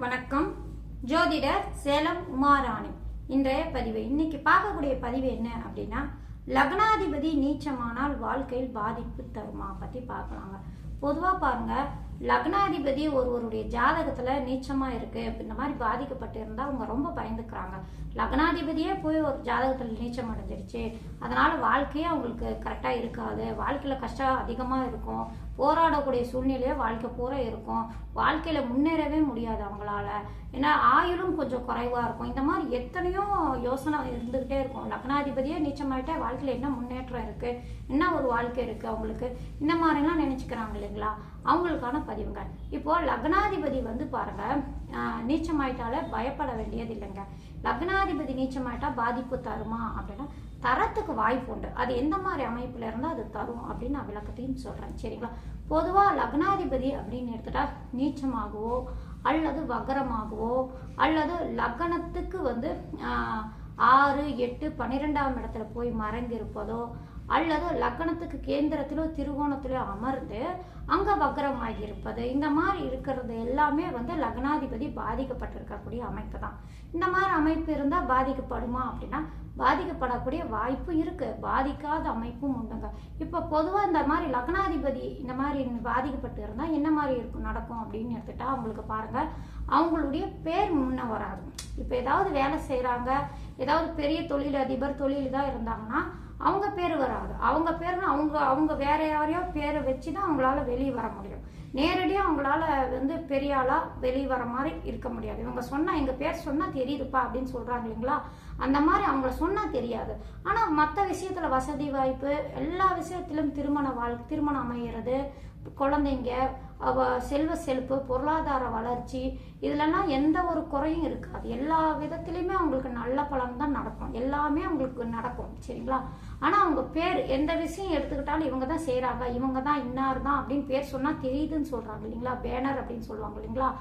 வணக்கம். ஜோதிடர் சேலம் உமாராணி. இன்றைய பதிவு இன்னைக்கு பார்க்கக்கூடிய பதிவு என்ன அப்படின்னா, லக்னாதிபதி நீச்சமானால் வாழ்க்கையில் பாதிப்பு தருமா பத்தி பார்க்கலாங்க. பொதுவா பாருங்க, லக்னாதிபதி ஒருவருடைய ஜாதகத்துல நீச்சமா இருக்கு இந்த மாதிரி பாதிக்கப்பட்டு இருந்தா அவங்க ரொம்ப பயந்துக்கிறாங்க. லக்னாதிபதியே போய் ஒரு ஜாதகத்துல நீச்சம் அடைஞ்சிருச்சு, அதனால வாழ்க்கையே அவங்களுக்கு கரெக்டா இருக்காது, வாழ்க்கையில கஷ்டம் அதிகமா இருக்கும், போராடக்கூடிய சூழ்நிலையே வாழ்க்கை பூரா இருக்கும், வாழ்க்கையில முன்னேறவே முடியாது அவங்களால, ஏன்னா ஆயுளும் கொஞ்சம் குறைவா இருக்கும். இந்த மாதிரி எத்தனையோ யோசனை இருந்துகிட்டே இருக்கும். லக்னாதிபதியே நீச்சமாயிட்டா வாழ்க்கையில என்ன முன்னேற்றம் இருக்கு, என்ன ஒரு வாழ்க்கை இருக்கு அவங்களுக்கு, இந்த மாதிரிலாம் நினைச்சுக்கிறாங்க இல்லைங்களா? அவங்களுக்கான பதிவுங்க. இப்போ லக்னாதிபதி பாருங்க, நீச்சமாயிட்டால பயப்பட வேண்டியது இல்லைங்க. லக்னாதிபதி நீச்சமாயிட்டா பாதிப்பு தருமா அப்படின்னா தரத்துக்கு வாய்ப்பு உண்டு. அது எந்த மாதிரி அமைப்புல இருந்தா அது தரும் அப்படின்னு நான் விளக்கத்தையும் சொல்றேன், சரிங்களா? பொதுவா லக்னாதிபதி அப்படின்னு எடுத்துட்டா நீச்சமாகவோ அல்லது வக்கரமாகவோ அல்லது லக்னத்துக்கு 6, 8, 12ஆம் இடத்துல போய் மறைந்திருப்பதோ அல்லது லக்னத்துக்கு கேந்திரத்திலோ திருவோணத்திலோ அமர்ந்து அங்க வக்கரமாகி இருப்பது, இந்த மாதிரி இருக்கிறது எல்லாமே லக்னாதிபதி பாதிக்கப்பட்டிருக்கக்கூடிய அமைப்பு தான். இந்த மாதிரி அமைப்பு இருந்தா பாதிக்கப்படுமா அப்படின்னா பாதிக்கப்படக்கூடிய வாய்ப்பு இருக்கு, பாதிக்காத அமைப்பும் உண்டுங்க. இப்ப பொதுவா இந்த மாதிரி லக்னாதிபதி இந்த மாதிரி பாதிக்கப்பட்டு இருந்தா என்ன மாதிரி இருக்கும் நடக்கும் அப்படின்னு எடுத்துட்டா அவங்களுக்கு பாருங்க, அவங்களுடைய பேர் முன்ன வராது. இப்ப ஏதாவது வேலை செய்யறாங்க, ஏதாவது பெரிய தொழிலதிபர் தொழில்தான் இருந்தாங்கன்னா அவங்க பேர் வராது. அவங்க பேர்னா அவங்க வேற யாரையோ பேரை வச்சுதான் அவங்களால வெளியே வர முடியும். நேரடியா அவங்களால பெரிய ஆளா வெளியே வர மாதிரி இருக்க முடியாது. இவங்க சொன்னா எங்க பேர் சொன்னா தெரியுதுப்பா அப்படின்னு சொல்றாங்க இல்லைங்களா, அந்த மாதிரி அவங்கள சொன்னா தெரியாது. ஆனா மற்ற விஷயத்துல வசதி வாய்ப்பு எல்லா விஷயத்திலும் திருமணம் அமைகிறது, குழந்தைங்க, செல்வ செழிப்பு, பொருளாதார வளர்ச்சி, இதுலலாம் எந்த ஒரு குறையும் இருக்காது. எல்லா விதத்திலையுமே அவங்களுக்கு நல்ல பலன் தான் நடக்கும், எல்லாமே அவங்களுக்கு நடக்கும், சரிங்களா? ஆனா அவங்க பேர் எந்த விஷயம் எடுத்துக்கிட்டாலும் இவங்க தான் செய்யறாங்க, இவங்க தான் இன்னார் தான் அப்படின்னு பேர் சொன்னா தெரியுதுன்னு சொல்றாங்க இல்லைங்களா, பேனர் அப்படின்னு சொல்லுவாங்க இல்லைங்களா,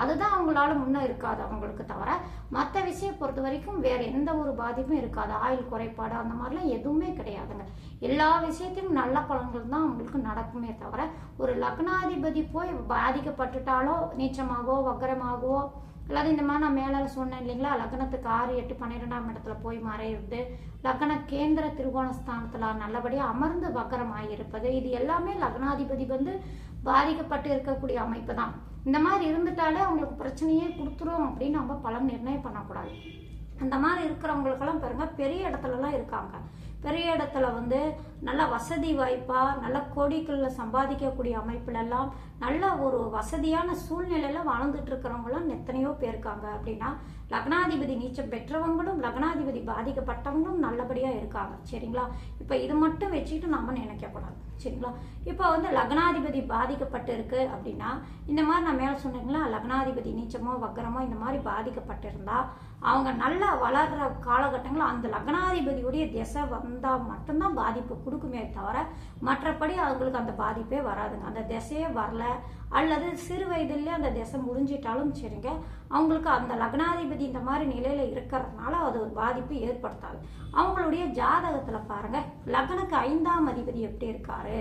அதுதான் அவங்களால முன்ன இருக்காது அவங்களுக்கு. தவிர மற்ற விஷயம் பொறுத்த வரைக்கும் வேற எந்த ஒரு பாதிப்பும் இருக்காது. ஆயுள் குறைபாடு அந்த மாதிரிலாம் எதுவுமே கிடையாதுங்க. எல்லா விஷயத்தையும் நல்ல பலன்கள் தான் அவங்களுக்கு நடக்குமே தவிர ஒரு லக்னாதிபதி போய் பாதிக்கப்பட்டுட்டாலோ நீச்சமாகவோ வக்கரமாகவோ அல்லது இந்த மாதிரி நான் மேல சொன்னேன் இல்லைங்களா, லக்னத்துக்கு 6, 8, 12ஆம் இடத்துல போய் மறையிறது, லக்ன கேந்திர திருகோணஸ்தானத்துல நல்லபடியா அமர்ந்து வக்கரமாகி இருப்பது, இது எல்லாமே லக்னாதிபதி பாதிக்கப்பட்டு இருக்கக்கூடிய அமைப்பு தான். இந்த மாதிரி இருந்துட்டாலே அவங்களுக்கு பிரச்சனையே கொடுத்துரும் அப்படின்னு நம்ம பலன் நிர்ணயம் பண்ணக்கூடாது. அந்த மாதிரி இருக்கிறவங்களுக்கெல்லாம் பாருங்க பெரிய இடத்துலலாம் இருக்காங்க, பெரிய இடத்துல நல்ல வசதி வாய்ப்பா நல்ல கோடிக்கள்ல சம்பாதிக்கக்கூடிய அமைப்புல எல்லாம் நல்ல ஒரு வசதியான சூழ்நிலையில வாழ்ந்துட்டு இருக்கிறவங்களும் எத்தனையோ பேர் இருக்காங்க. அப்படின்னா லக்னாதிபதி நீச்சம் பெற்றவங்களும் லக்னாதிபதி பாதிக்கப்பட்டவங்களும் நல்லபடியா இருக்காங்க, சரிங்களா? இப்ப இது மட்டும் வச்சுக்கிட்டு நம்ம நினைக்க கூடாது, சரிங்களா? இப்போ லக்னாதிபதி பாதிக்கப்பட்டு இருக்கு அப்படின்னா இந்த மாதிரி நான் மேல சொன்னீங்களா, லக்னாதிபதி நீச்சமோ வக்கரமோ இந்த மாதிரி பாதிக்கப்பட்டிருந்தா அவங்க நல்லா வளர்ற காலகட்டங்கள் அந்த லக்னாதிபதியுடைய திசை வந்தா மட்டும்தான் பாதிப்பு கொடுக்குமே தவிர மற்றபடி அவங்களுக்கு அந்த பாதிப்பே வராதுங்க. அந்த திசையே வரல அல்லது சிறு வயதிலே அந்த திசை முடிஞ்சிட்டாலும் சரிங்க, அவங்களுக்கு அந்த லக்னாதிபதி இந்த மாதிரி நிலையில இருக்கிறதுனால அது ஒரு பாதிப்பு ஏற்படுத்தாது. அவங்களுடைய ஜாதகத்துல பாருங்க, லக்னுக்கு 5ஆம் அதிபதி எப்படி இருக்காரு,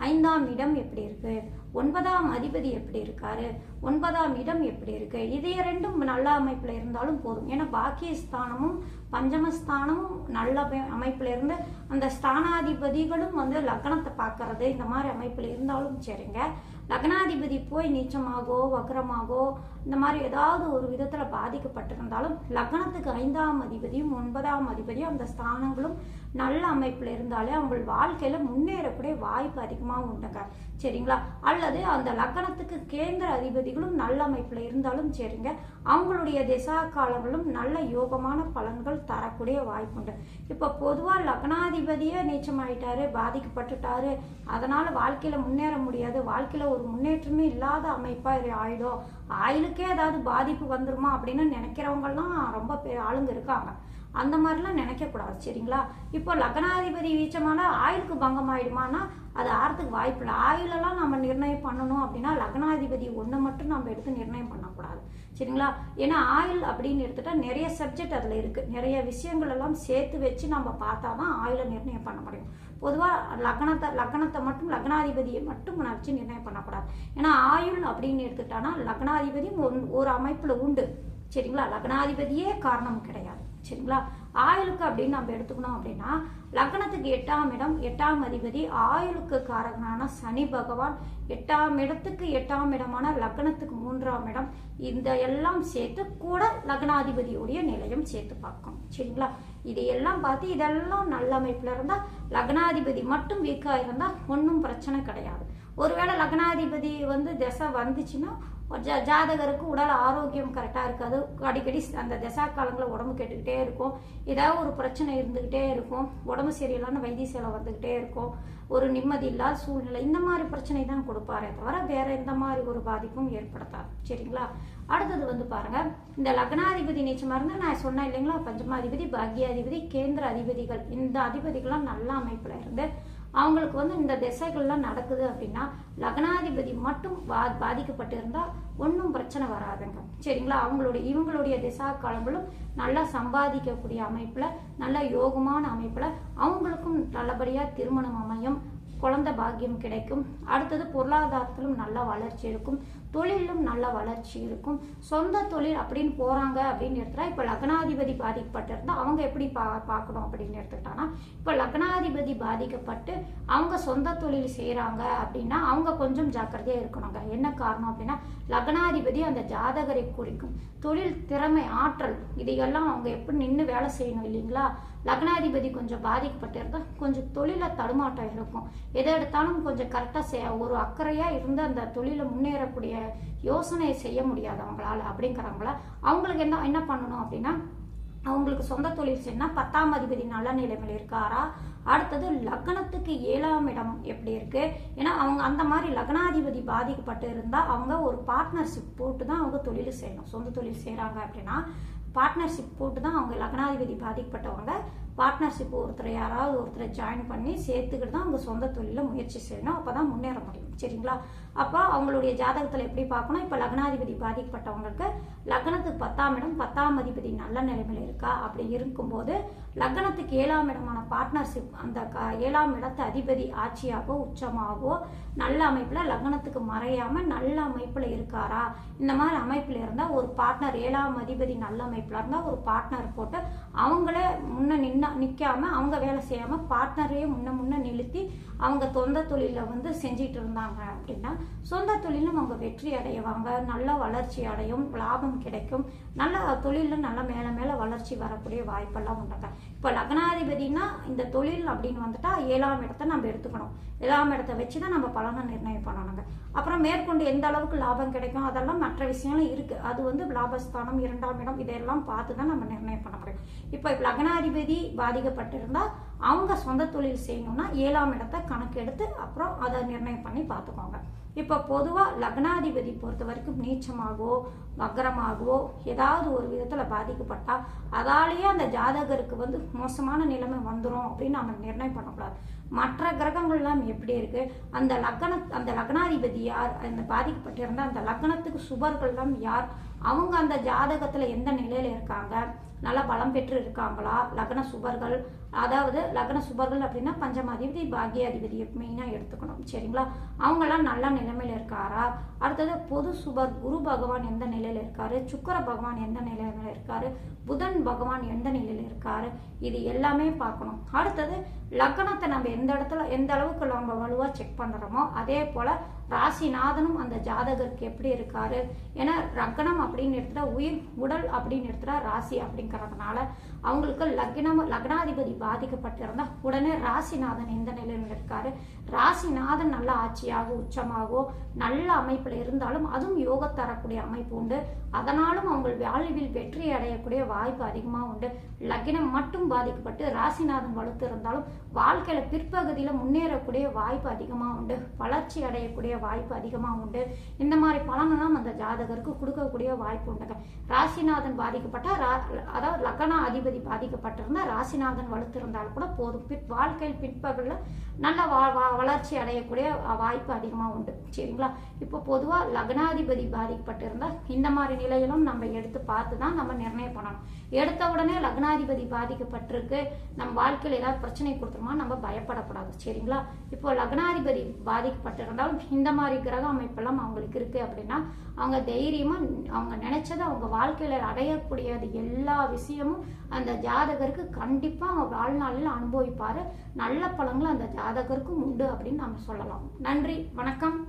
5ஆம் இடம் எப்படி இருக்கு, 9ஆம் அதிபதி எப்படி இருக்காரு, 9ஆம் இடம் எப்படி இருக்கு, இதே ரெண்டும் நல்ல அமைப்புல இருந்தாலும் போதும். ஏன்னா பாக்கியஸ்தானமும் பஞ்சமஸ்தானமும் நல்ல அமைப்புல இருந்து அந்த ஸ்தானாதிபதிகளும் லக்னத்தை பார்க்கறது இந்த மாதிரி அமைப்புல இருந்தாலும் சரிங்க, லக்னாதிபதி போய் நீச்சமாகவோ வக்கரமாகவோ இந்த மாதிரி ஏதாவது ஒரு விதத்துல பாதிக்கப்பட்டிருந்தாலும் லக்னத்துக்கு 5ஆம் அதிபதியும் 9ஆம் அதிபதியும் அந்த ஸ்தானங்களும் நல்ல அமைப்புல இருந்தாலே அவங்க வாழ்க்கையில முன்னேறக்கூடிய வாய்ப்பு அதிகமாக உண்டுங்க, சரிங்களா? அல்லது அந்த லக்னத்துக்கு கேந்திர அதிபதிகளும் நல்ல அமைப்புல இருந்தாலும் சரிங்க, அவங்களுடைய திசா காலங்களும் நல்ல யோகமான பலன்கள் தரக்கூடிய வாய்ப்பு உண்டு. இப்ப பொதுவா லக்னாதிபதியே நீச்சமாயிட்டாரு, பாதிக்கப்பட்டுட்டாரு, அதனால வாழ்க்கையில முன்னேற முடியாது, வாழ்க்கையில ஒரு முன்னேற்றமே இல்லாத அமைப்பா ஆயிடும், ஆயுளுக்கே ஏதாவது பாதிப்பு வந்துருமா அப்படின்னு நினைக்கிறவங்க எல்லாம் ரொம்ப ஆளுங்க இருக்காங்க. அந்த மாதிரிலாம் நினைக்க கூடாது, சரிங்களா? இப்போ லக்னாதிபதி வீச்சமான ஆயுளுக்கு பங்கம் ஆயிடுமானா அது ஆறதுக்கு வாய்ப்பு இல்லை. ஆயுளெல்லாம் நம்ம நிர்ணயம் பண்ணணும் அப்படின்னா லக்னாதிபதி ஒண்ணு மட்டும் நம்ம எடுத்து நிர்ணயம் பண்ணக்கூடாது, சரிங்களா? ஏன்னா ஆயுள் அப்படின்னு எடுத்துட்டா நிறைய சப்ஜெக்ட் அதுல இருக்கு, நிறைய விஷயங்கள் எல்லாம் சேர்த்து வச்சு நம்ம பார்த்தாதான் ஆயுளை நிர்ணயம் பண்ண முடியும். பொதுவாக லக்னத்தை மட்டும் லக்னாதிபதியை மட்டும் நான் வச்சு நிர்ணயம் பண்ணக்கூடாது. ஏன்னா ஆயுள் அப்படின்னு எடுத்துக்கிட்டானா லக்னாதிபதி ஒரு அமைப்பில் உண்டு. சரிங்களா, லக்னாதிபதியே காரணம் கிடையாது. சரிங்களா, ஆயுளுக்கு அப்படின்னு நம்ம எடுத்துக்கணும் அப்படின்னா லக்னத்துக்கு 8ஆம் இடம், 8ஆம் அதிபதி ஆயுளுக்கு காரகனான சனி பகவான், 8ஆம் இடத்துக்கு 8ஆம் இடமான லக்னத்துக்கு 3ஆம் இடம், இந்த எல்லாம் சேர்த்து கூட லக்னாதிபதியுடைய நிலையம் சேர்த்து பார்க்கணும். சரிங்களா, இதையெல்லாம் பார்த்து இதெல்லாம் நல்ல அமைப்புல இருந்தா, லக்னாதிபதி மட்டும் வீக்கா இருந்தா ஒன்றும் பிரச்சனை கிடையாது. ஒருவேளை லக்னாதிபதி திசை வந்துச்சுன்னா ஜாதகருக்கு உடல் ஆரோக்கியம் கரெக்டாக இருக்காது. அடிக்கடி அந்த தசா காலங்களில் உடம்பு கெட்டுக்கிட்டே இருக்கும், ஏதாவது ஒரு பிரச்சனை இருந்துக்கிட்டே இருக்கும், உடம்பு சரியில்லான வைத்தியசாலை வந்துக்கிட்டே இருக்கும், ஒரு நிம்மதி இல்லாத சூழ்நிலை, இந்த மாதிரி பிரச்சனை தான் கொடுப்பாரே தவிர வேற எந்த மாதிரி ஒரு பாதிப்பும் ஏற்படுத்தாது. சரிங்களா, அடுத்தது பாருங்க, இந்த லக்னாதிபதி நீச்சமாக இருந்தால் நான் சொன்னேன் இல்லைங்களா, பஞ்சமாதிபதி, பாக்யாதிபதி, கேந்திர அதிபதிகள், இந்த அதிபதிகள்லாம் நல்ல அமைப்பில் இருந்து அவங்களுக்கு இந்த திசைகள்லாம் நடக்குது அப்படின்னா லக்னாதிபதி மட்டும் பாதிக்கப்பட்டு இருந்தா ஒன்றும் பிரச்சனை வராதுங்க. சரிங்களா, இவங்களுடைய திசா காலங்களும் நல்லா சம்பாதிக்கக்கூடிய அமைப்புல, நல்ல யோகமான அமைப்புல அவங்களுக்கும் நல்லபடியா திருமணம் அமையும், குழந்தை பாக்கியம் கிடைக்கும். அடுத்தது பொருளாதாரத்திலும் நல்ல வளர்ச்சி இருக்கும், தொழிலும் நல்ல வளர்ச்சி இருக்கும். சொந்த தொழில் அப்படின்னு போறாங்க அப்படின்னு எடுத்துட்டா, இப்ப லக்னாதிபதி பாதிக்கப்பட்டிருந்தா அவங்க எப்படி பார்க்கணும் அப்படின்னு எடுத்துக்கிட்டாங்கன்னா, இப்ப லக்னாதிபதி பாதிக்கப்பட்டு அவங்க சொந்த தொழில் செய்யறாங்க அப்படின்னா அவங்க கொஞ்சம் ஜாக்கிரதையா இருக்கணுங்க. என்ன காரணம் அப்படின்னா லக்னாதிபதி அந்த ஜாதகரை குறிக்கும். தொழில் திறமை, ஆற்றல், இதையெல்லாம் அவங்க எப்படி நின்று வேலை செய்யணும் இல்லைங்களா. லக்னாதிபதி கொஞ்சம் பாதிக்கப்பட்டிருந்தா கொஞ்சம் தொழில தடுமாட்டம் இருக்கும். எதை எடுத்தாலும் கொஞ்சம் கரெக்டா ஒரு அக்கறையா இருந்து அந்த தொழில முன்னேறக்கூடிய யோசனை செய்ய முடியாது அவங்களால. அப்படிங்கிறவங்கள அவங்களுக்கு என்ன பண்ணணும் அப்படின்னா, அவங்களுக்கு சொந்த தொழில் செய்யணும். 10ஆம் அதிபதி நல்ல நிலைமையில் இருக்காரா, அடுத்தது லக்னத்துக்கு 7ஆம் இடம் எப்படி இருக்கு, ஏன்னா அவங்க அந்த மாதிரி லக்னாதிபதி பாதிக்கப்பட்டு இருந்தா அவங்க ஒரு பார்ட்னர்ஷிப் போட்டு தான் அவங்க தொழில் செய்யணும். சொந்த தொழில் செய்யறாங்க அப்படின்னா பார்ட்னர்ஷிப் போட்டு தான் அவங்க லக்னாதிபதி பாதிக்கப்பட்டவங்க பார்ட்னர்ஷிப் யாராவது ஒருத்தரை ஜாயின் பண்ணி சேர்த்துக்கிட்டு தான் அவங்க சொந்த தொழில முயற்சி செய்யணும். அப்பதான் முன்னேற முடியும். சரிங்களா, அப்போ அவங்களுடைய ஜாதகத்துல எப்படி பார்க்கணும், இப்ப லக்னாதிபதி பாதிக்கப்பட்டவங்களுக்கு லக்னத்துக்கு 10ஆம் இடம், 10ஆம் அதிபதி நல்ல நிலைமையில இருக்கா. அப்படி இருக்கும்போது லக்னத்துக்கு 7ஆம் இடமான பார்ட்னர்ஷிப், அந்த 7ஆம் இடத்து அதிபதி ஆட்சியாகவோ உச்சமாகவோ நல்ல அமைப்புல லக்னத்துக்கு மறையாம நல்ல அமைப்புல இருக்காரா, இந்த மாதிரி அமைப்புல இருந்தா ஒரு பார்ட்னர், 7ஆம் அதிபதி நல்ல அமைப்புல இருந்தா ஒரு பார்ட்னர் போட்டு அவங்களே முன்ன நிக்காம அவங்க வேலை செய்யாம பார்ட்னரையே முன்ன நிறுத்தி அவங்க சொந்த தொழில செஞ்சிட்டு இருந்தாங்க அப்படின்னா சொந்த தொழிலும் அவங்க வெற்றி அடைவாங்க, நல்ல வளர்ச்சி அடையும், லாபம் கிடைக்கும், நல்ல தொழில நல்ல மேல வளர்ச்சி வரக்கூடிய வாய்ப்பெல்லாம் உண்டுங்க. இப்ப லக்னாதிபதினா இந்த தொழில் அப்படின்னு வந்துட்டா 7ஆம் இடத்தை நம்ம எடுத்துக்கணும். 7ஆம் இடத்தை வச்சுதான் நம்ம பலனை நிர்ணயம் பண்ணணுங்க. அப்புறம் மேற்கொண்டு எந்த அளவுக்கு லாபம் கிடைக்கும் அதெல்லாம் மற்ற விஷயங்களும் இருக்கு. அது லாபஸ்தானம், 2ஆம் இடம், இதெல்லாம் பார்த்துதான் நம்ம நிர்ணயம் பண்ண முடியும். இப்ப லக்னாதிபதி பாதிக்கப்பட்டிருந்தா அவங்க சொந்த தொழில் செய்யணும்னா 7ஆம் இடத்தை கணக்கு எடுத்து அப்புறம் அதை நிர்ணயம் பண்ணி பார்த்துக்கோங்க. இப்ப பொதுவா லக்னாதிபதி பொறுத்த வரைக்கும் நீச்சமாகவோ வக்ரமாகவோ ஏதாவது ஒரு விதத்துல பாதிக்கப்பட்டா அதாலேயே அந்த ஜாதகருக்கு மோசமான நிலைமை வந்துடும் அப்படின்னு நம்ம நிர்ணயம் பண்ணக்கூடாது. மற்ற கிரகங்கள்லாம் எப்படி இருக்கு, அந்த லக்னாதிபதி யார், அந்த பாதிக்கப்பட்டிருந்தா அந்த லக்னத்துக்கு சுபர்கள்லாம் யார், அவங்க அந்த ஜாதகத்துல எந்த நிலையில இருக்காங்க, நல்லா பலம் பெற்று இருக்காங்களா, லக்ன சுபர்கள், அதாவது லக்ன சுபர்கள் அப்படின்னா பஞ்சமாதிபதி, பாக்யாதிபதியை மெயினா எடுத்துக்கணும். சரிங்களா, அவங்கெல்லாம் நல்ல நிலைமையில இருக்காரா, அடுத்தது பொது சுபர் குரு பகவான் எந்த நிலையில இருக்காரு, சுக்கிர பகவான் எந்த நிலையில இருக்காரு, புதன் பகவான் எந்த நிலையில இருக்காரு, இது எல்லாமே பார்க்கணும். அடுத்தது லக்னத்தை நம்ம எந்த அளவுக்கு நம்ம வலுவா செக் பண்றோமோ அதே போல ராசிநாதனும் அந்த ஜாதகருக்கு எப்படி இருக்காரு. ஏன்னா லக்னம் அப்படின்னு எடுத்துட்டா உயிர், உடல் அப்படின்னு எடுத்துட்டா ராசி அப்படிங்கறதுனால அவங்களுக்கு லக்னாதிபதி பாதிக்கப்பட்டிருந்தா உடனே ராசிநாதன் எந்த நிலையில இருக்காரு, ராசிநாதன் நல்ல ஆட்சியாகவோ உச்சமாகவோ நல்ல அமைப்புல இருந்தாலும் அதுவும் யோக தரக்கூடிய அமைப்பு உண்டு. அதனாலும் அவங்க வாழ்வில் வெற்றி அடையக்கூடிய வாய்ப்பு அதிகமா உண்டு. லக்னம் மட்டும் பாதிக்கப்பட்டு ராசிநாதன் வலுத்து இருந்தாலும் வாழ்க்கையில பிற்பகுதியில முன்னேறக்கூடிய வாய்ப்பு அதிகமா உண்டு, வளர்ச்சி அடையக்கூடிய வாய்ப்பு அதிகமா உண்டு. இந்த மாதிரி பலனெல்லாம் அந்த ஜாதகருக்கு கொடுக்கக்கூடிய வாய்ப்பு உண்டுங்க. ராசிநாதன் பாதிக்கப்பட்டா அதாவது லக்ன அதிபதி பாதிக்கப்பட்டிருந்தா ராசிநாதன் வலுத்து இருந்தாலும் கூட போதும், வாழ்க்கையில் பிற்பகுதியில நல்ல வளர்ச்சி அடையக்கூடிய வாய்ப்பு அதிகமாக உண்டு. சரிங்களா? இப்போ பொதுவாக லக்னாதிபதி பாதிக்கப்பட்டிருந்தால் இந்த மாதிரி நிலையிலும் நம்ம எடுத்து பார்த்து தான் நம்ம நிர்ணயம் பண்ணணும். எடுத்த உடனே லக்னாதிபதி பாதிக்கப்பட்டிருக்கு, நம்ம வாழ்க்கையில் ஏதாவது பிரச்சனை கொடுத்துருமா நம்ம பயப்படக்கூடாது. சரிங்களா? இப்போ லக்னாதிபதி பாதிக்கப்பட்டிருந்தாலும் இந்த மாதிரி கிரக அமைப்பெல்லாம் அவங்களுக்கு இருக்கு அப்படின்னா அவங்க தைரியமா அவங்க நினைச்சதை அவங்க வாழ்க்கையில அடையக்கூடியது எல்லா விஷயமும் அந்த ஜாதகருக்கு கண்டிப்பா அவங்க வாழ்நாளில் அனுபவிப்பாரு. நல்ல பலன்கள் அந்த ஜாதகருக்கும் உண்டு அப்படின்னு நம்ம சொல்லலாம். நன்றி, வணக்கம்.